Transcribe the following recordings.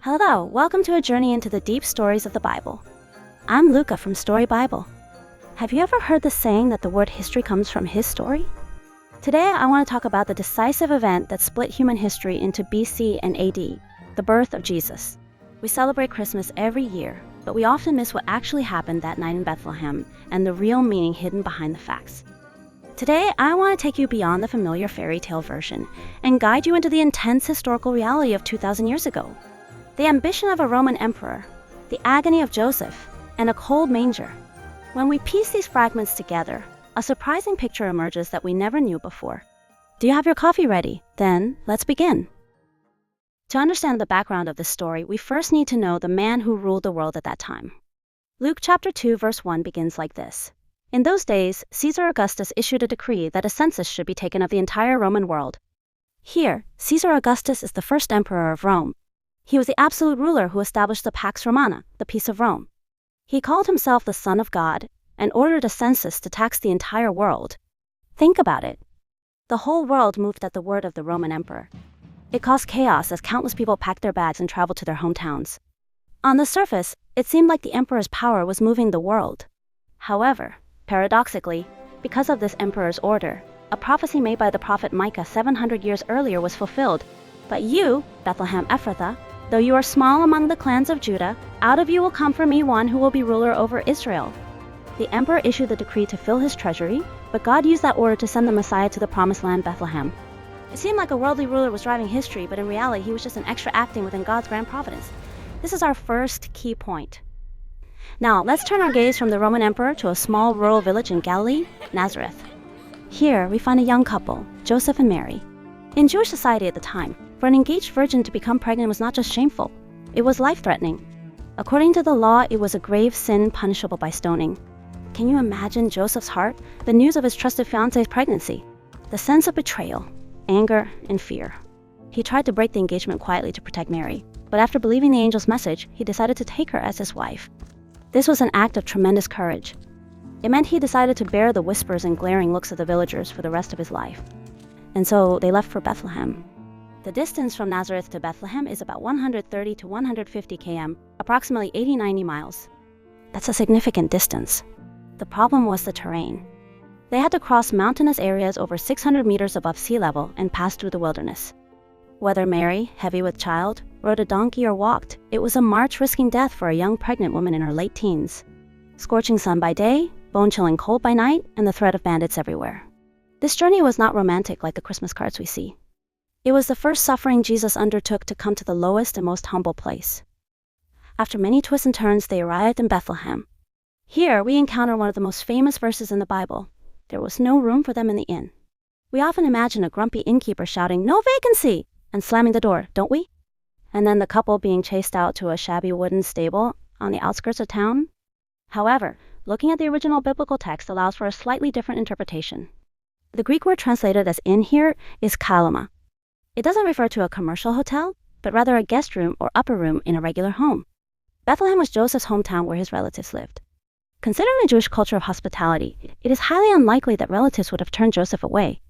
Hello, welcome to a journey into the deep stories of the Bible. I'm Luca from Story Bible. Have you ever heard the saying that the word history comes from his story? Today, I want to talk about the decisive event that split human history into BC and AD, the birth of Jesus. We celebrate Christmas every year, but we often miss what actually happened that night in Bethlehem and the real meaning hidden behind the facts. Today, I want to take you beyond the familiar fairy tale version and guide you into the intense historical reality of 2,000 years ago. The ambition of a Roman emperor, the agony of Joseph, and a cold manger. When we piece these fragments together, a surprising picture emerges that we never knew before. Do you have your coffee ready? Then, let's begin. To understand the background of this story, we first need to know the man who ruled the world at that time. Luke chapter 2 verse 1 begins like this. In those days, Caesar Augustus issued a decree that a census should be taken of the entire Roman world. Here, Caesar Augustus is the first emperor of Rome. He was the absolute ruler who established the Pax Romana, the peace of Rome. He called himself the Son of God and ordered a census to tax the entire world. Think about it. The whole world moved at the word of the Roman emperor. It caused chaos as countless people packed their bags and traveled to their hometowns. On the surface, it seemed like the emperor's power was moving the world. However, paradoxically, because of this emperor's order, a prophecy made by the prophet Micah 700 years earlier was fulfilled. But you, Bethlehem Ephrathah, though you are small among the clans of Judah, out of you will come for me one who will be ruler over Israel. The emperor issued the decree to fill his treasury, but God used that order to send the Messiah to the promised land Bethlehem. It seemed like a worldly ruler was driving history, but in reality he was just an extra acting within God's grand providence. This is our first key point. Now, let's turn our gaze from the Roman emperor to a small rural village in Galilee, Nazareth. Here, we find a young couple, Joseph and Mary. In Jewish society at the time, for an engaged virgin to become pregnant was not just shameful, it was life-threatening. According to the law, it was a grave sin punishable by stoning. Can you imagine Joseph's heart? The news of his trusted fiance's pregnancy. The sense of betrayal, anger, and fear. He tried to break the engagement quietly to protect Mary, but after believing the angel's message, he decided to take her as his wife. This was an act of tremendous courage. It meant he decided to bear the whispers and glaring looks of the villagers for the rest of his life. And so they left for Bethlehem. The distance from Nazareth to Bethlehem is about 130 to 150 km, approximately 80-90 miles. That's a significant distance. The problem was the terrain. They had to cross mountainous areas over 600 meters above sea level and pass through the wilderness. Whether Mary, heavy with child, rode a donkey or walked, it was a march risking death for a young pregnant woman in her late teens. Scorching sun by day, bone-chilling cold by night, and the threat of bandits everywhere. This journey was not romantic like the Christmas cards we see. It was the first suffering Jesus undertook to come to the lowest and most humble place. After many twists and turns, they arrived in Bethlehem. Here, we encounter one of the most famous verses in the Bible. There was no room for them in the inn. We often imagine a grumpy innkeeper shouting, "No vacancy!" and slamming the door, don't we? And then the couple being chased out to a shabby wooden stable on the outskirts of town. However, looking at the original biblical text allows for a slightly different interpretation. The Greek word translated as inn here is kalama. It doesn't refer to a commercial hotel, but rather a guest room or upper room in a regular home. Bethlehem was Joseph's hometown where his relatives lived. Considering the Jewish culture of hospitality, it is highly unlikely that relatives would have turned Joseph away.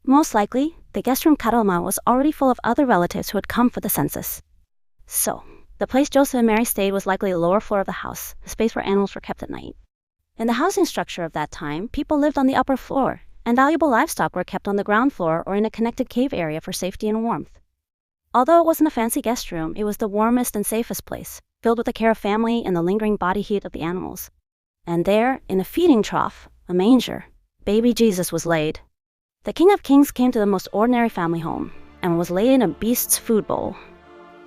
Most likely, the guest room kalama was already full of other relatives who had come for the census. So, the place Joseph and Mary stayed was likely the lower floor of the house, the space where animals were kept at night. In the housing structure of that time, people lived on the upper floor, and valuable livestock were kept on the ground floor or in a connected cave area for safety and warmth. Although it wasn't a fancy guest room, it was the warmest and safest place, filled with the care of family and the lingering body heat of the animals. And there, in a feeding trough, a manger, baby Jesus was laid. The King of Kings came to the most ordinary family home and was laid in a beast's food bowl.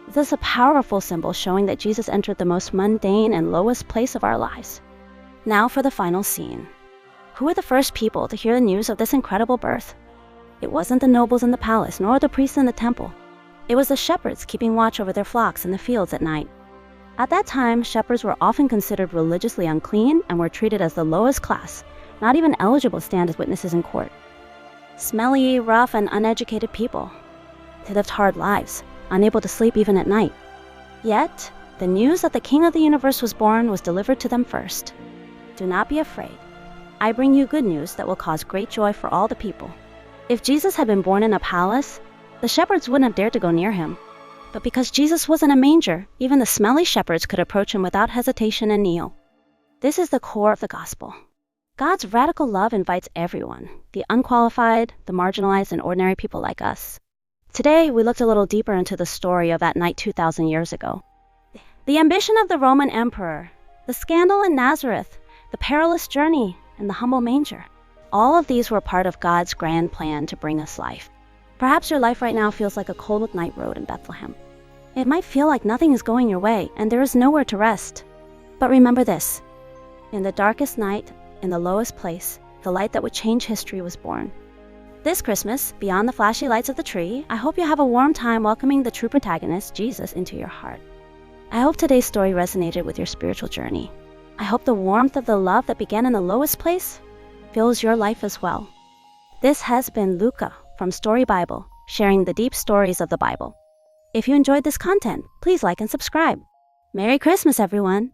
This is a powerful symbol showing that Jesus entered the most mundane and lowest place of our lives. Now for the final scene. Who were the first people to hear the news of this incredible birth? It wasn't the nobles in the palace, nor the priests in the temple. It was the shepherds keeping watch over their flocks in the fields at night. At that time, shepherds were often considered religiously unclean and were treated as the lowest class, not even eligible to stand as witnesses in court. Smelly, rough, and uneducated people. They lived hard lives, unable to sleep even at night. Yet, the news that the King of the universe was born was delivered to them first. Do not be afraid. I bring you good news that will cause great joy for all the people. If Jesus had been born in a palace, the shepherds wouldn't have dared to go near him. But because Jesus was in a manger, even the smelly shepherds could approach him without hesitation and kneel. This is the core of the gospel. God's radical love invites everyone, the unqualified, the marginalized, and ordinary people like us. Today, we looked a little deeper into the story of that night 2,000 years ago. The ambition of the Roman emperor, the scandal in Nazareth, the perilous journey, and the humble manger. All of these were part of God's grand plan to bring us life. Perhaps your life right now feels like a cold night road in Bethlehem. It might feel like nothing is going your way and there is nowhere to rest. But remember this, in the darkest night, in the lowest place, the light that would change history was born. This Christmas, beyond the flashy lights of the tree, I hope you have a warm time welcoming the true protagonist, Jesus, into your heart. I hope today's story resonated with your spiritual journey. I hope the warmth of the love that began in the lowest place fills your life as well. This has been Luca from Story Bible, sharing the deep stories of the Bible. If you enjoyed this content, please like and subscribe. Merry Christmas, everyone!